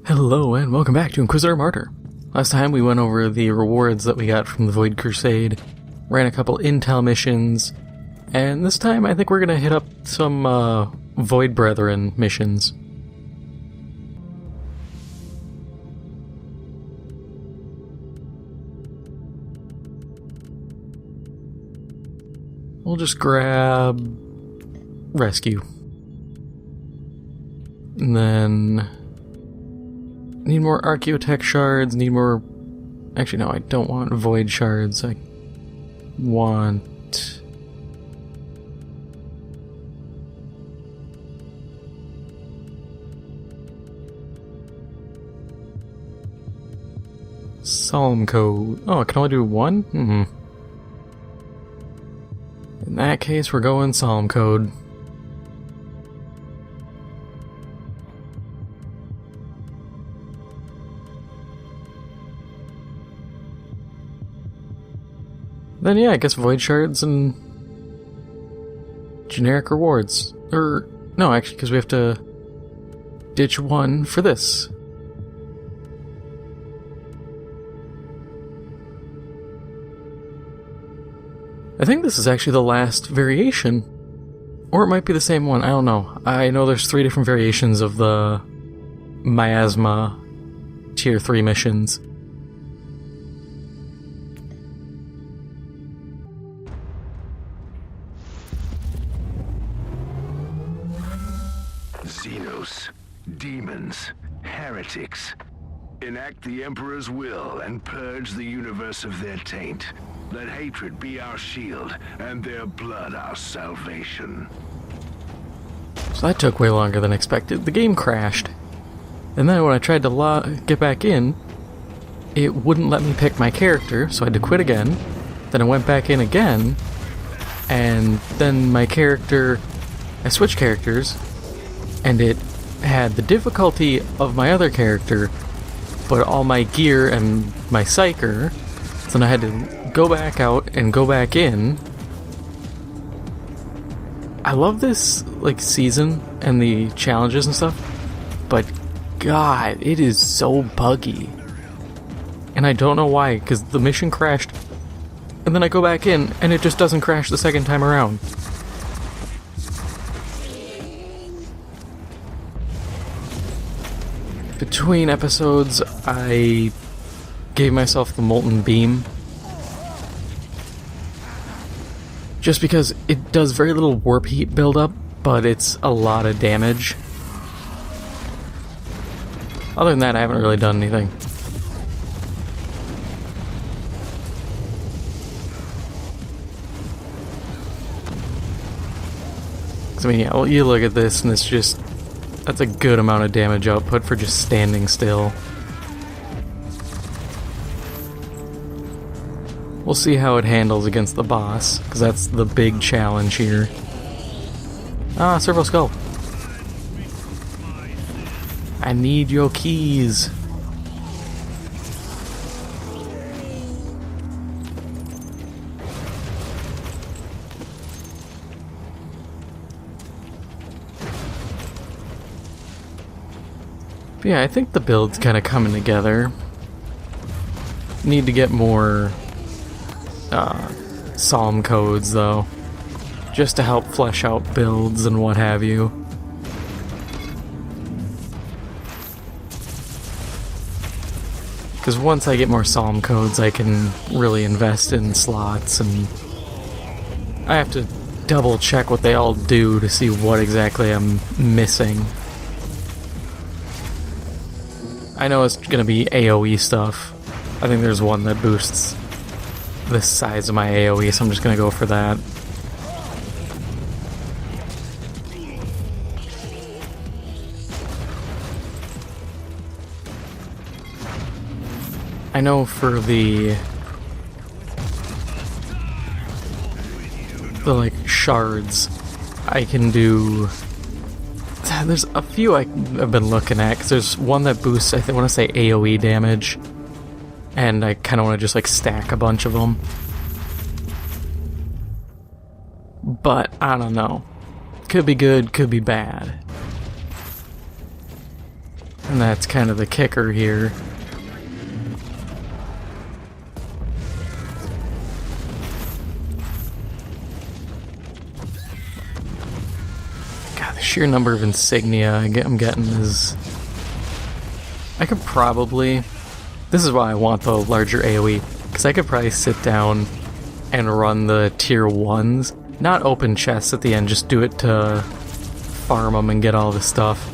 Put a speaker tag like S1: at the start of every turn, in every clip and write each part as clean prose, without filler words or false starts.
S1: Hello and welcome back to Inquisitor Martyr. Last time we went over the rewards that we got from the Void Crusade, ran a couple intel missions, and this time I think we're gonna hit up some Void Brethren missions. We'll just grab Rescue. And then need more Archaeotech shards, need more... Actually, no, I don't want Void shards. I want... Psalm code. Oh, I can only do one? In that case, we're going Psalm code. Then yeah, I guess Void Shards and generic rewards. Or, no, actually, because we have to ditch one for this. I think this is actually the last variation. Or it might be the same one, I don't know. I know there's 3 different variations of the Miasma Tier 3 missions.
S2: Xenos, demons, heretics. Enact the Emperor's will and purge the universe of their taint. Let hatred be our shield, and their blood our salvation.
S1: So that took way longer than expected. The game crashed. And then when I tried to get back in, it wouldn't let me pick my character, so I had to quit again. Then I went back in again, and then my character... I switched characters, and it had the difficulty of my other character, but all my gear and my psyker, so then I had to go back out and go back in. I love this, like, season and the challenges and stuff, but God, it is so buggy. And I don't know why, because the mission crashed, and then I go back in, and it just doesn't crash the second time around. Between episodes, I gave myself the Molten Beam. Just because it does very little warp heat buildup, but it's a lot of damage. Other than that, I haven't really done anything. I mean, yeah, well, you look at this and it's just... That's a good amount of damage output for just standing still. We'll see how it handles against the boss, because that's the big challenge here. Ah, Servo Skull. I need your keys. But yeah, I think the build's kind of coming together. Need to get more psalm codes, though, just to help flesh out builds and what have you. Because once I get more psalm codes, I can really invest in slots, and I have to double check what they all do to see what exactly I'm missing. I know it's gonna be AoE stuff. I think there's one that boosts the size of my AoE, so I'm just gonna go for that. I know for the like shards, I can do... There's a few I've been looking at, because there's one that boosts, I want to say AoE damage, and I kind of want to just like stack a bunch of them. But I don't know. Could be good, could be bad. And that's kind of the kicker here. God, the sheer number of insignia I'm getting is... I could probably... This is why I want the larger AoE, because I could probably sit down and run the tier 1s. Not open chests at the end, just do it to farm them and get all the stuff.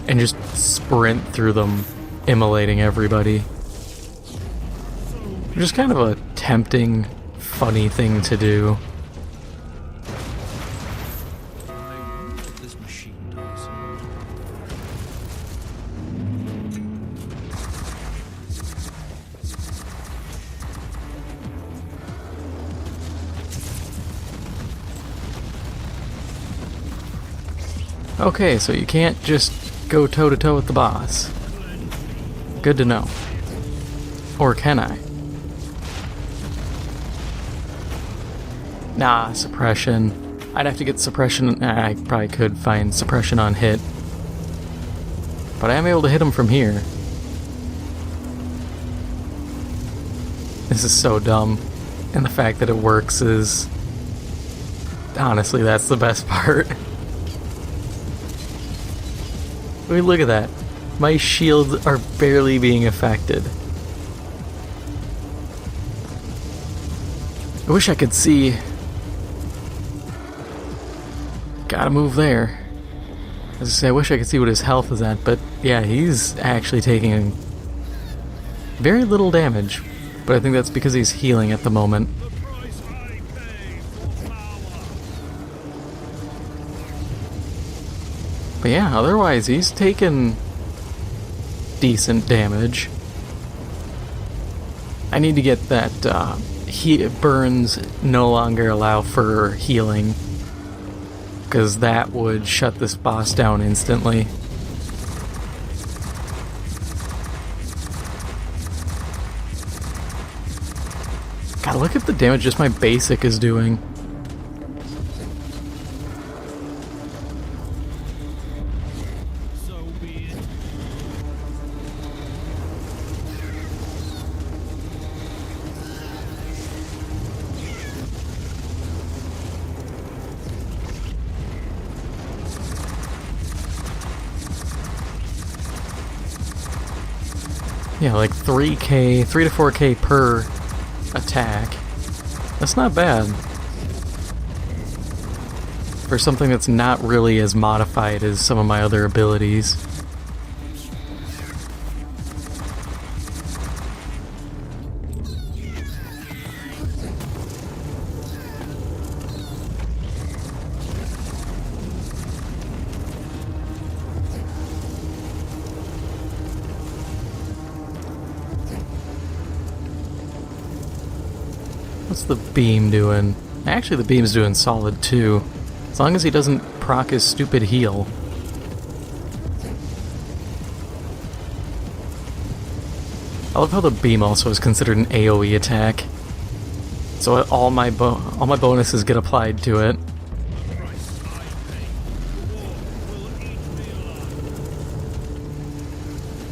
S1: And just sprint through them, immolating everybody. Which is kind of a tempting, funny thing to do. Okay, so you can't just go toe-to-toe with the boss. Good to know. Or can I? Nah, suppression. I'd have to get suppression. I probably could find suppression on hit. But I am able to hit him from here. This is so dumb. And the fact that it works is... Honestly, that's the best part. I mean, look at that. My shields are barely being affected. I wish I could see. Gotta move there. As I say, I wish I could see what his health is at, but yeah, he's actually taking very little damage. But I think that's because he's healing at the moment. But yeah, otherwise he's taken decent damage. I need to get that burns no longer allow for healing, because that would shut this boss down instantly. God, look at the damage just my basic is doing. Yeah, like 3K, 3 to 4K per attack. That's not bad. For something that's not really as modified as some of my other abilities. What's the beam doing? Actually, the beam's doing solid too. As long as he doesn't proc his stupid heal. I love how the beam also is considered an AoE attack. So all my bonuses get applied to it.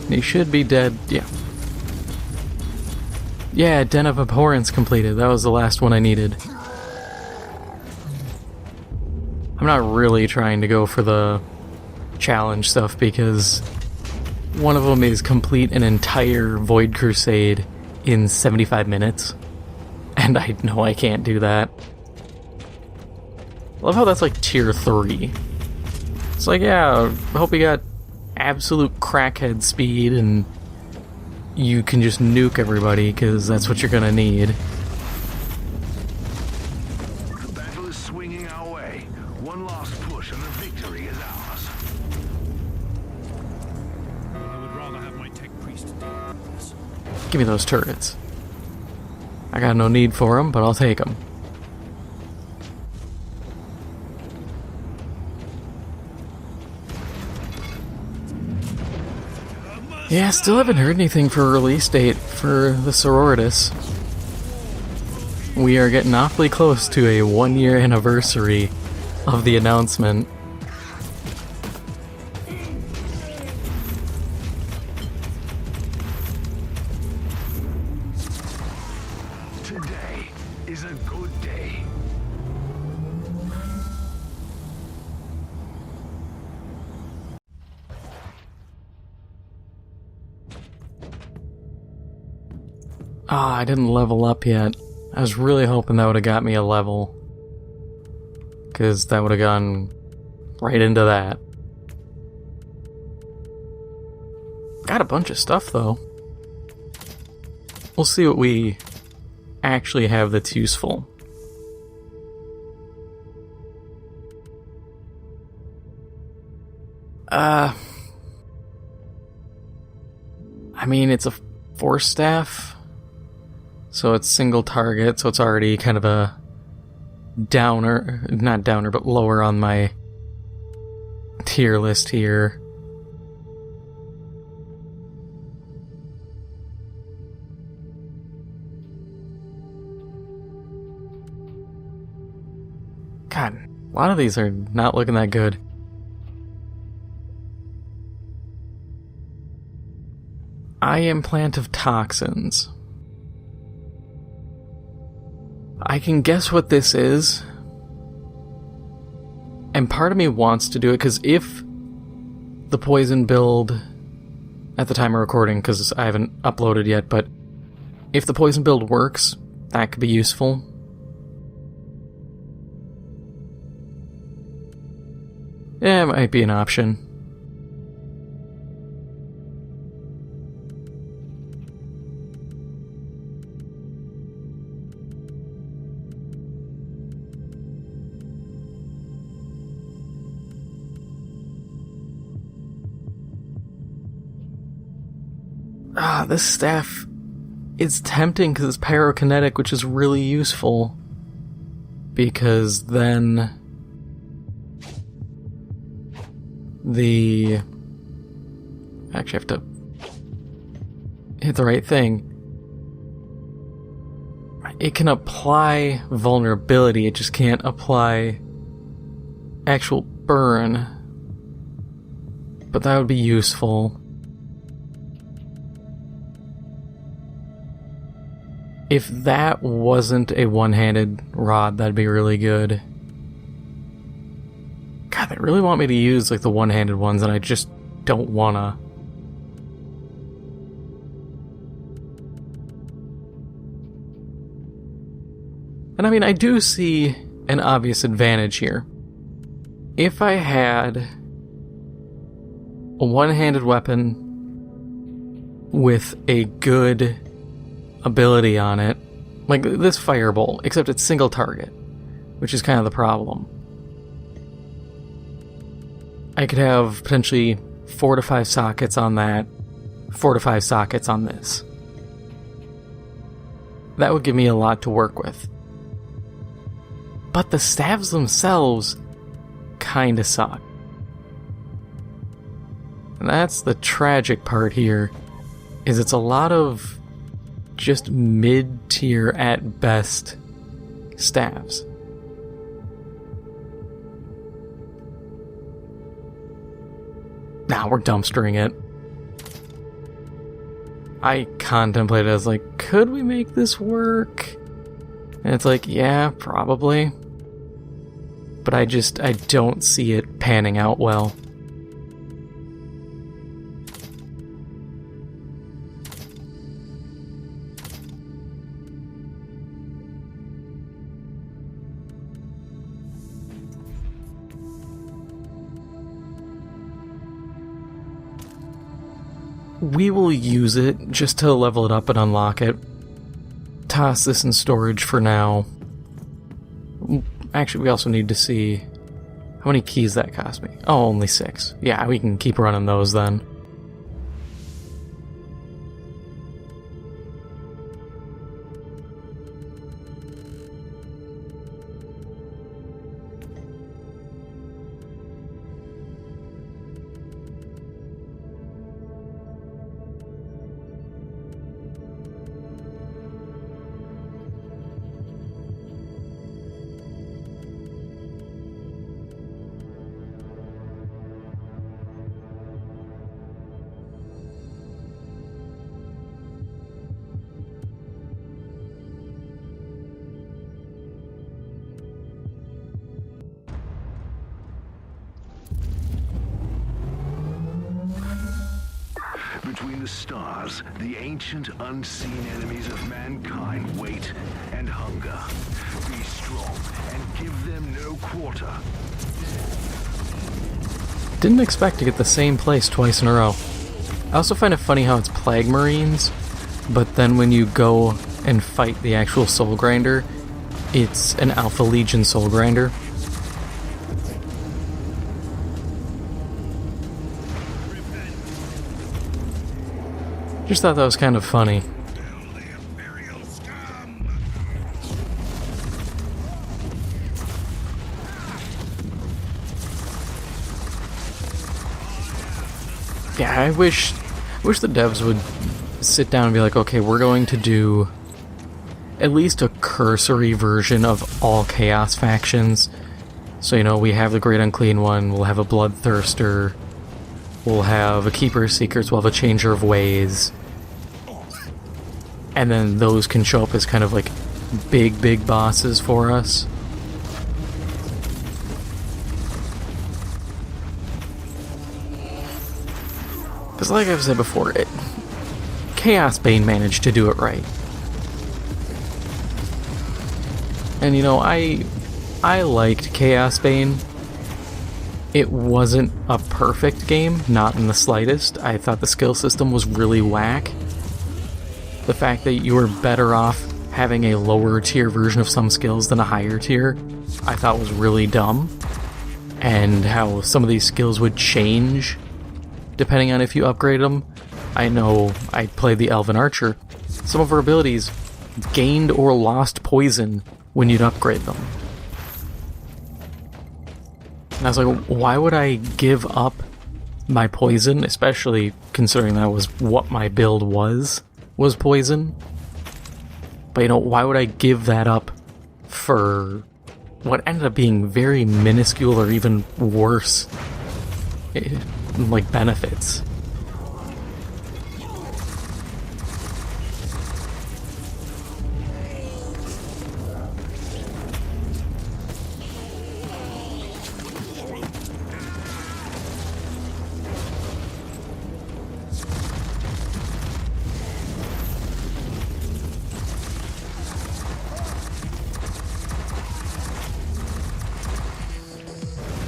S1: He should be dead, yeah. Yeah, Den of Abhorrence completed. That was the last one I needed. I'm not really trying to go for the challenge stuff because one of them is complete an entire Void Crusade in 75 minutes. And I know I can't do that. I love how that's like tier 3. It's like, yeah, I hope you got absolute crackhead speed and you can just nuke everybody, because that's what you're gonna need.
S2: The battle is swinging our way. One last push and the victory is ours.
S3: I would rather have my tech priest deal with this.
S1: Give me those turrets. I got no need for them, but I'll take them. Yeah, still haven't heard anything for a release date for the Sororitas. We are getting awfully close to a 1-year anniversary of the announcement.
S2: is a good day.
S1: Ah, I didn't level up yet. I was really hoping that would have got me a level. Because that would have gone right into that. Got a bunch of stuff, though. We'll see what we actually have that's useful. I mean, it's a force staff. So it's single target, so it's already kind of a downer, not downer, but lower on my tier list here. God, a lot of these are not looking that good. Eye implant of toxins. I can guess what this is, and part of me wants to do it, because if the poison build, at the time of recording, because I haven't uploaded yet, but if the poison build works, that could be useful. Yeah, it might be an option. This staff is tempting because it's pyrokinetic, which is really useful. Because then actually, I have to hit the right thing. It can apply vulnerability, it just can't apply actual burn. But that would be useful. If that wasn't a one-handed rod, that'd be really good. God, they really want me to use like the one-handed ones, and I just don't wanna. And I mean, I do see an obvious advantage here. If I had a one-handed weapon with a good ability on it, like this firebolt, except it's single target, which is kind of the problem. I could have potentially 4 to 5 sockets on that, 4 to 5 sockets on this. That would give me a lot to work with. But the staves themselves kinda suck. And that's the tragic part here, is it's a lot of just mid-tier at best staves. Now we're dumpstering it. I contemplated, I was like, could we make this work? And it's like, yeah, probably. But I don't see it panning out well. We will use it just to level it up and unlock it. Toss this in storage for now. Actually, we also need to see how many keys that cost me. Oh, only 6. Yeah, we can keep running those then.
S2: Between the stars, the ancient, unseen enemies of mankind wait and hunger. Be strong and give them no quarter.
S1: Didn't expect to get the same place twice in a row. I also find it funny how it's Plague Marines, but then when you go and fight the actual Soul Grinder, it's an Alpha Legion Soul Grinder. Just thought that was kind of funny. Yeah, I wish the devs would sit down and be like, okay, we're going to do at least a cursory version of all Chaos factions. So, you know, we have the Great Unclean One, we'll have a Bloodthirster, we'll have a Keeper of Secrets, we'll have a Changer of Ways. And then those can show up as kind of like big bosses for us. Because like I've said before, Chaos Bane managed to do it right. And you know, I liked Chaos Bane. It wasn't a perfect game, not in the slightest. I thought the skill system was really whack. The fact that you were better off having a lower tier version of some skills than a higher tier, I thought was really dumb. And how some of these skills would change depending on if you upgrade them. I know I played the Elven Archer. Some of her abilities gained or lost poison when you'd upgrade them. And I was like, why would I give up my poison, especially considering that was what my build was poison? But you know, why would I give that up for what ended up being very minuscule or even worse, like, benefits?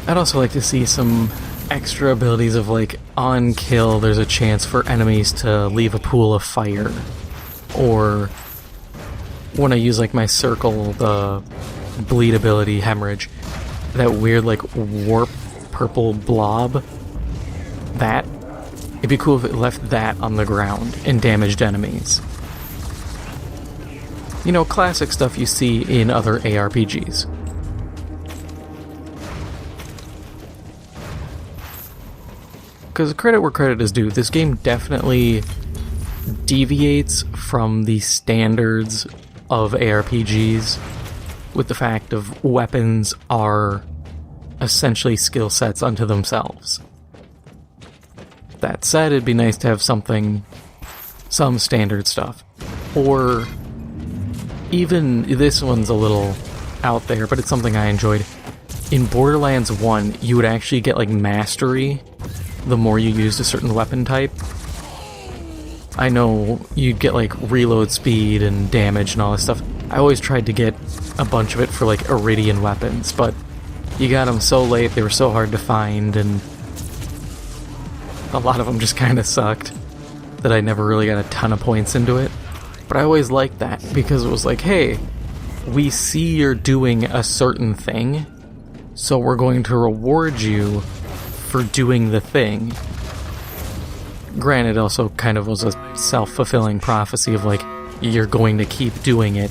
S1: I'd also like to see some extra abilities of, like, on kill there's a chance for enemies to leave a pool of fire. Or when I use, like, my circle, the bleed ability, hemorrhage, that weird, like, warp purple blob, that, it'd be cool if it left that on the ground and damaged enemies. You know, classic stuff you see in other ARPGs. Because credit where credit is due, this game definitely deviates from the standards of ARPGs with the fact of weapons are essentially skill sets unto themselves. That said, it'd be nice to have some standard stuff. Or even, this one's a little out there, but it's something I enjoyed. In Borderlands 1, you would actually get, like, mastery the more you used a certain weapon type. I know you'd get, like, reload speed and damage and all this stuff. I always tried to get a bunch of it for, like, Iridian weapons, but you got them so late, they were so hard to find, and a lot of them just kind of sucked that I never really got a ton of points into it. But I always liked that, because it was like, hey, we see you're doing a certain thing, so we're going to reward you for doing the thing. Granted, also kind of was a self-fulfilling prophecy of, like, you're going to keep doing it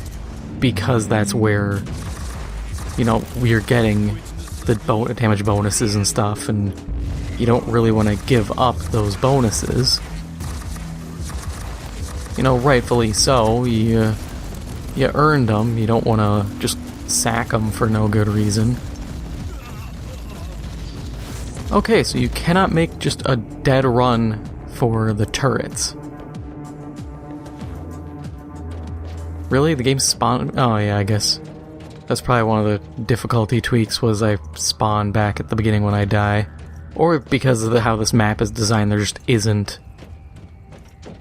S1: because that's where, you know, we're getting the damage bonuses and stuff, and you don't really want to give up those bonuses. You know, rightfully so. You earned them. You don't want to just sack them for no good reason. Okay, so you cannot make just a dead run for the turrets. Really? The game spawned? Oh yeah, I guess. That's probably one of the difficulty tweaks, was I spawn back at the beginning when I die. Or because of how this map is designed, there just isn't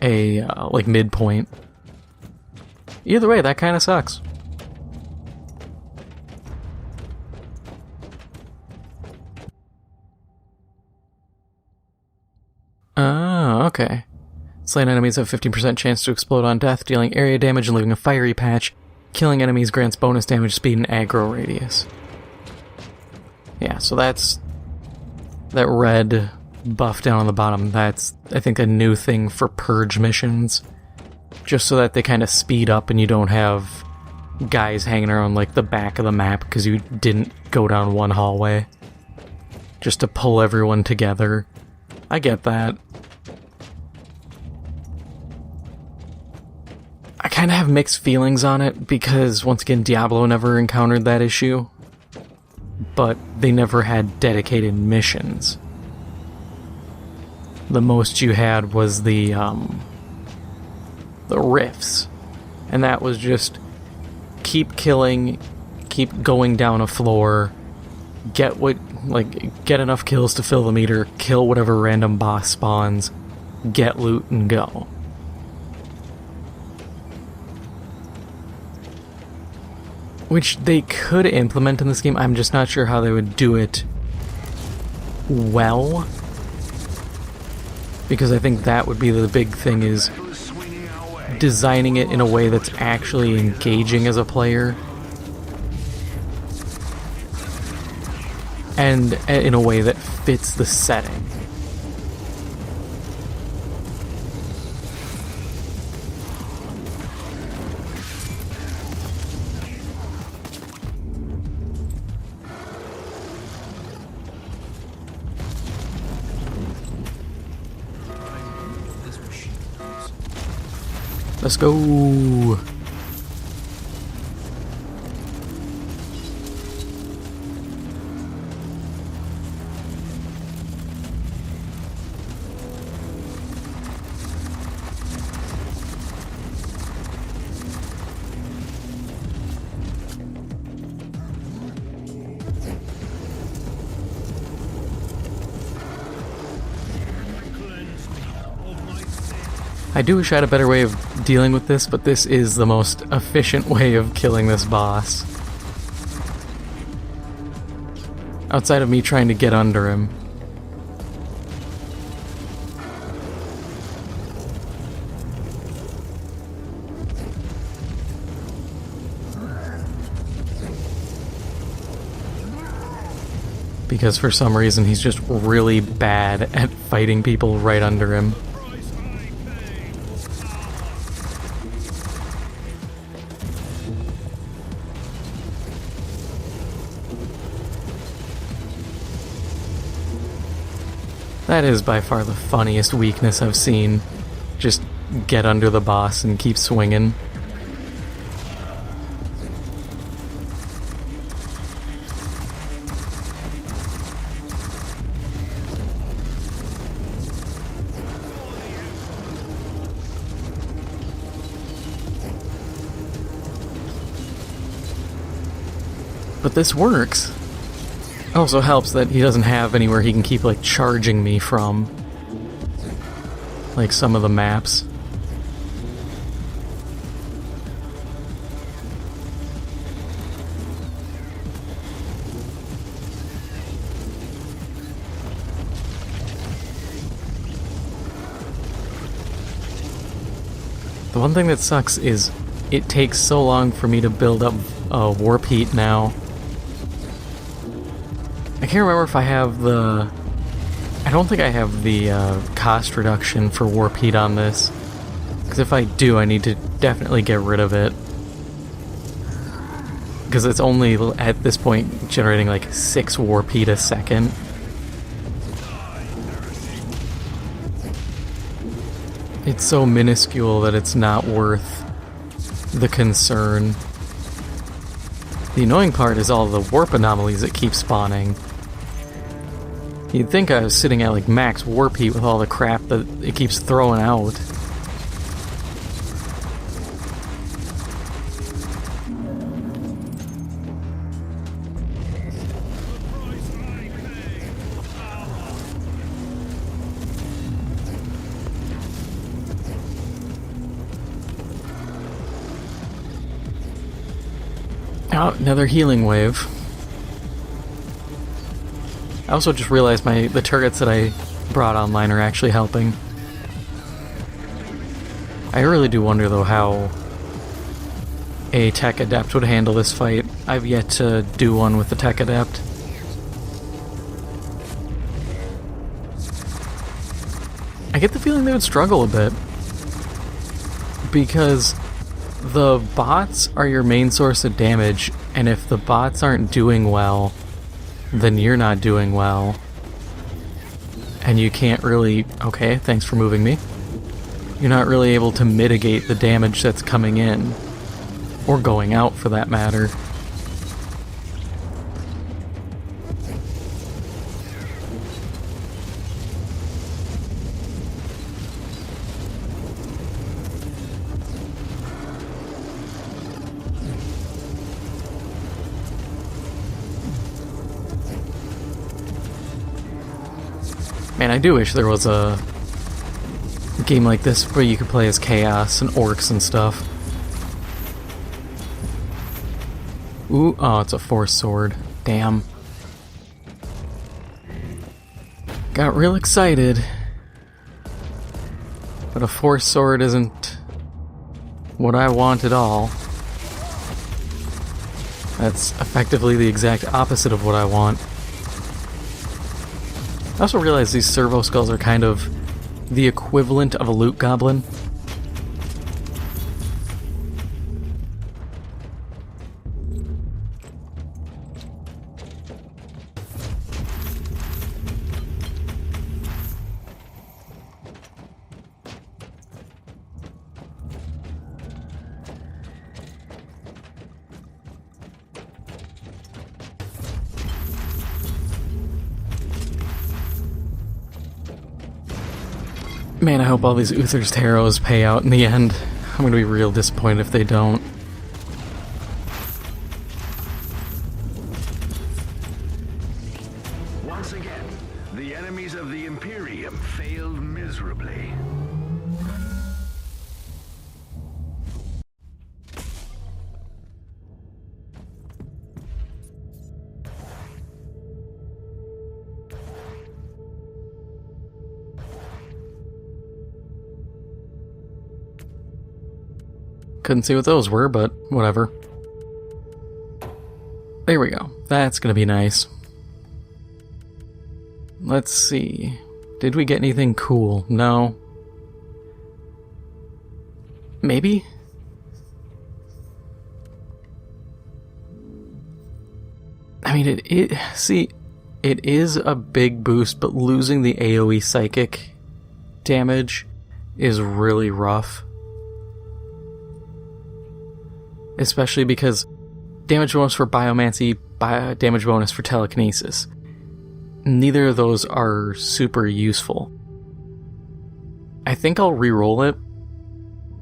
S1: a like midpoint. Either way, that kind of sucks. Oh, okay. Slain enemies have 15% chance to explode on death, dealing area damage and leaving a fiery patch. Killing enemies grants bonus damage, speed, and aggro radius. Yeah, so that's that red buff down on the bottom. That's, I think, a new thing for purge missions. Just so that they kind of speed up and you don't have guys hanging around like the back of the map because you didn't go down one hallway. Just to pull everyone together. I get that. I kind of have mixed feelings on it because, once again, Diablo never encountered that issue. But they never had dedicated missions. The most you had was the rifts. And that was just keep killing, keep going down a floor, get enough kills to fill the meter, kill whatever random boss spawns, get loot and go. Which they could implement in this game, I'm just not sure how they would do it well. Because I think that would be the big thing, is designing it in a way that's actually engaging as a player. And in a way that fits the setting. Let's go. I do wish I had a better way of dealing with this, but this is the most efficient way of killing this boss. Outside of me trying to get under him. Because for some reason he's just really bad at fighting people right under him. That is by far the funniest weakness I've seen. Just get under the boss and keep swinging. But this works. Also helps that he doesn't have anywhere he can keep, like, charging me from. Like some of the maps. The one thing that sucks is it takes so long for me to build up warp heat now. I can't remember if I have the... I don't think I have the cost reduction for warp heat on this. Because if I do, I need to definitely get rid of it. Because it's only, at this point, generating like 6 warp heat a second. It's so minuscule that it's not worth the concern. The annoying part is all the warp anomalies that keep spawning. You'd think I was sitting at like max warp heat with all the crap that it keeps throwing out. Oh, another healing wave. I also just realized the turrets that I brought online are actually helping. I really do wonder, though, how a Tech Adept would handle this fight. I've yet to do one with the Tech Adept. I get the feeling they would struggle a bit, because the bots are your main source of damage, and if the bots aren't doing well, then you're not doing well. And you can't really... Okay, thanks for moving me. You're not really able to mitigate the damage that's coming in, or going out for that matter. Man, I do wish there was a game like this where you could play as Chaos and Orcs and stuff. Ooh, oh, it's a Force Sword. Damn. Got real excited. But a Force Sword isn't what I want at all. That's effectively the exact opposite of what I want. I also realize these servo skulls are kind of the equivalent of a loot goblin. Man, I hope all these Uther's Tarots pay out in the end. I'm gonna be real disappointed if they don't.
S2: Once again, the enemies of the Imperium failed miserably.
S1: Couldn't see what those were, but whatever. There we go. That's gonna be nice. Let's see. Did we get anything cool? No. Maybe? I mean, it is a big boost, but losing the AoE psychic damage is really rough. Especially because damage bonus for Biomancy, damage bonus for Telekinesis. Neither of those are super useful. I think I'll re-roll it,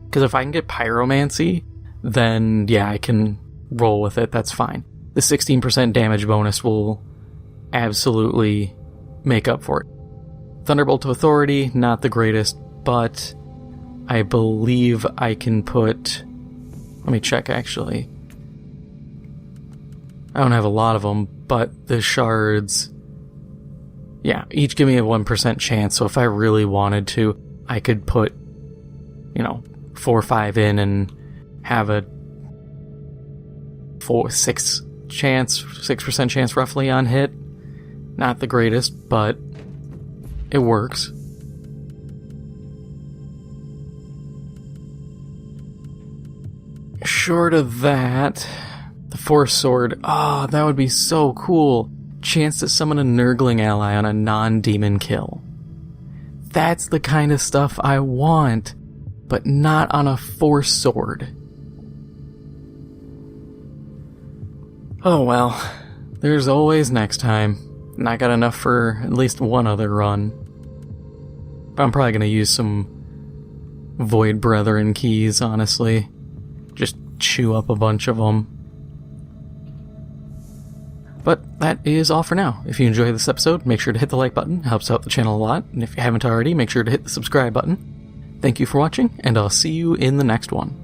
S1: because if I can get Pyromancy, then yeah, I can roll with it, that's fine. The 16% damage bonus will absolutely make up for it. Thunderbolt of Authority, not the greatest, but I believe I can put... Let me check, actually. I don't have a lot of them, but the shards... Yeah, each give me a 1% chance, so if I really wanted to, I could put, 4 or 5 in and have a 6% chance roughly on hit. Not the greatest, but it works. Short of that, the Force Sword, that would be so cool. Chance to summon a Nurgling ally on a non-demon kill. That's the kind of stuff I want, but not on a Force Sword. Oh well, there's always next time. And I got enough for at least one other run. But I'm probably going to use some Void Brethren keys, honestly. Just chew up a bunch of them. But that is all for now. If you enjoyed this episode, make sure to hit the like button. It helps out the channel a lot. And if you haven't already, make sure to hit the subscribe button. Thank you for watching, and I'll see you in the next one.